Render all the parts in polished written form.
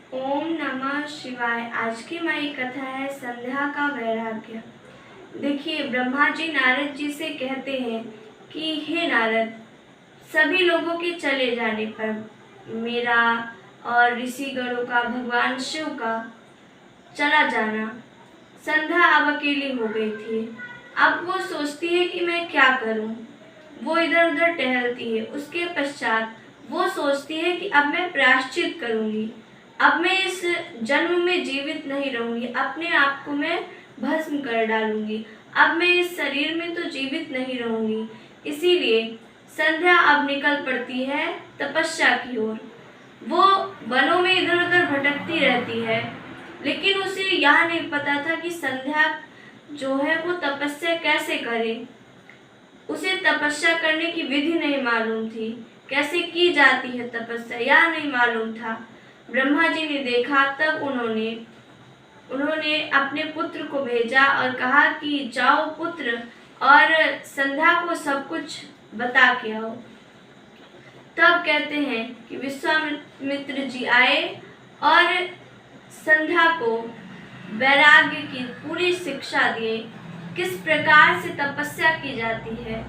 ओम नमः शिवाय। आज की हमारी कथा है संध्या का वैराग्य। देखिए, ब्रह्मा जी नारद जी से कहते हैं कि हे नारद, सभी लोगों के चले जाने पर मेरा और ऋषिगणों का, भगवान शिव का चला जाना, संध्या अब अकेली हो गई थी। अब वो सोचती है कि मैं क्या करूं। वो इधर उधर टहलती है। उसके पश्चात वो सोचती है कि अब मैं प्रायश्चित करूंगी। अब मैं इस जन्म में जीवित नहीं रहूंगी। अपने आप को मैं भस्म कर डालूंगी। अब मैं इस शरीर में तो जीवित नहीं रहूंगी। इसीलिए संध्या अब निकल पड़ती है तपस्या की ओर। वो वनों में इधर उधर भटकती रहती है, लेकिन उसे यह नहीं पता था कि संध्या जो है वो तपस्या कैसे करे। उसे तपस्या करने की विधि नहीं मालूम थी, कैसे की जाती है तपस्या यह नहीं मालूम था। ब्रह्मा जी ने देखा, तब उन्होंने अपने पुत्र को भेजा और कहा कि जाओ पुत्र, और संध्या को सब कुछ बता के आओ। तब कहते हैं कि विश्वामित्र जी आए और संध्या को वैराग्य की पूरी शिक्षा दिए, किस प्रकार से तपस्या की जाती है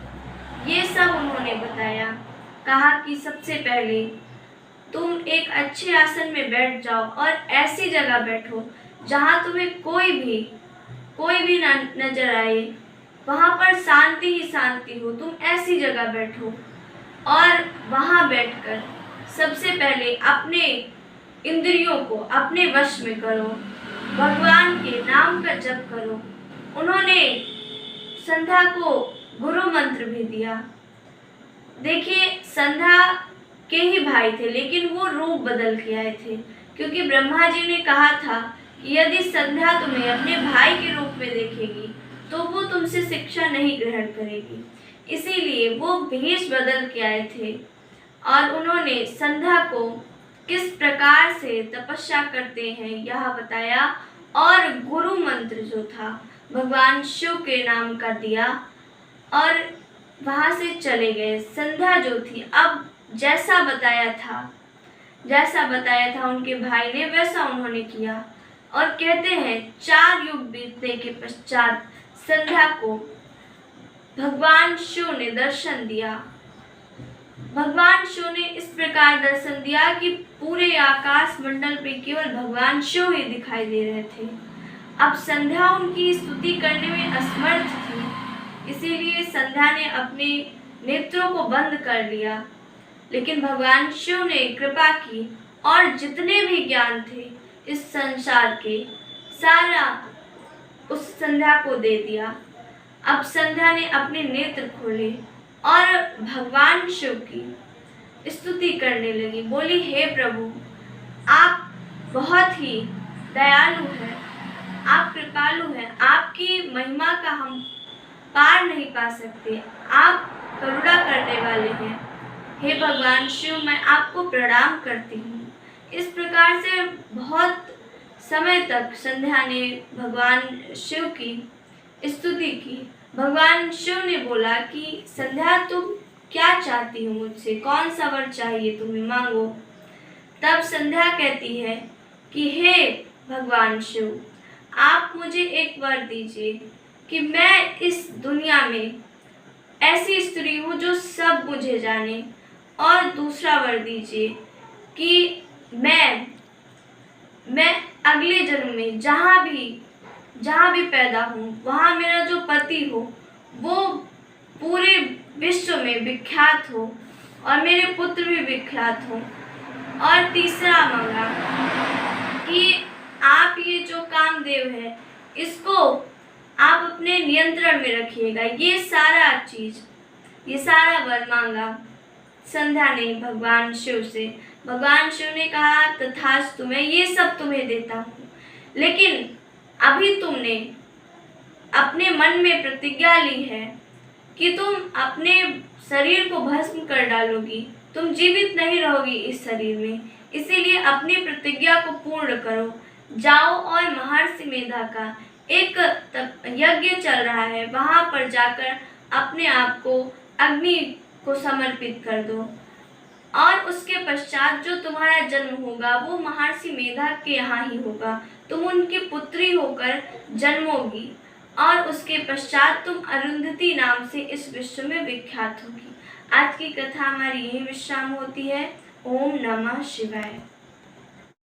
ये सब उन्होंने बताया। कहा कि सबसे पहले तुम एक अच्छे आसन में बैठ जाओ और ऐसी जगह बैठो जहाँ तुम्हें कोई भी नजर आए, वहाँ पर शांति ही शांति हो। तुम ऐसी जगह बैठो और वहाँ बैठकर सबसे पहले अपने इंद्रियों को अपने वश में करो, भगवान के नाम का जप करो। उन्होंने संध्या को गुरु मंत्र भी दिया। देखिए, संध्या के ही भाई थे, लेकिन वो रूप बदल के आए थे, क्योंकि ब्रह्मा जी ने कहा था कि यदि संध्या तुम्हें अपने भाई के रूप में देखेगी तो वो तुमसे शिक्षा नहीं ग्रहण करेगी। इसीलिए वो भेष बदल के आए थे और उन्होंने संध्या को किस प्रकार से तपस्या करते हैं यह बताया, और गुरु मंत्र जो था भगवान शिव के नाम का दिया और वहां से चले गए। संध्या जो थी, अब जैसा बताया था उनके भाई ने, वैसा उन्होंने किया। और कहते हैं 4 युग बीतने के पश्चात संध्या को भगवान शिव ने दर्शन दिया। भगवान शिव ने इस प्रकार दर्शन दिया कि पूरे आकाश मंडल पे केवल भगवान शिव ही दिखाई दे रहे थे। अब संध्या उनकी स्तुति करने में असमर्थ थी, इसीलिए संध्या ने अपने नेत्रों को बंद कर लिया। लेकिन भगवान शिव ने कृपा की और जितने भी ज्ञान थे इस संसार के, सारा उस संध्या को दे दिया। अब संध्या ने अपने नेत्र खोले और भगवान शिव की स्तुति करने लगी। बोली, हे प्रभु, आप बहुत ही दयालु हैं, आप कृपालु हैं, आपकी महिमा का हम पार नहीं पा सकते, आप करुणा करने वाले हैं। हे भगवान शिव, मैं आपको प्रणाम करती हूँ। इस प्रकार से बहुत समय तक संध्या ने भगवान शिव की स्तुति की। भगवान शिव ने बोला कि संध्या, तुम क्या चाहती हो मुझसे, कौन सा वर चाहिए तुम्हें, मांगो। तब संध्या कहती है कि हे भगवान शिव, आप मुझे एक वर दीजिए कि मैं इस दुनिया में ऐसी स्त्री हूँ जो सब मुझे जाने, और दूसरा वर दीजिए कि मैं अगले जन्म में जहाँ भी पैदा हूँ वहाँ मेरा जो पति हो वो पूरे विश्व में विख्यात हो और मेरे पुत्र भी विख्यात हो। और तीसरा मांगा कि आप ये जो कामदेव है इसको आप अपने नियंत्रण में रखिएगा। ये सारा वर मांगा संध्या ने भगवान शिव से। भगवान शिव ने कहा, तथास्तु, मैं ये सब तुम्हें देता हूँ, लेकिन अभी तुमने अपने मन में प्रतिज्ञा ली है कि तुम अपने शरीर को भस्म कर डालोगी, तुम जीवित नहीं रहोगी इस शरीर में। इसीलिए अपनी प्रतिज्ञा को पूर्ण करो। जाओ और महर्षि मेधा का एक यज्ञ चल रहा है, वहां पर जाकर अपने आप को अग्नि को समर्पित कर दो। और उसके पश्चात जो तुम्हारा जन्म होगा वो महर्षि मेधा के यहाँ ही होगा। तुम उनकी पुत्री होकर जन्मोगी और उसके पश्चात तुम अरुंधति नाम से इस विश्व में विख्यात होगी। आज की कथा हमारी यही विश्राम होती है। ओम नमः शिवाय।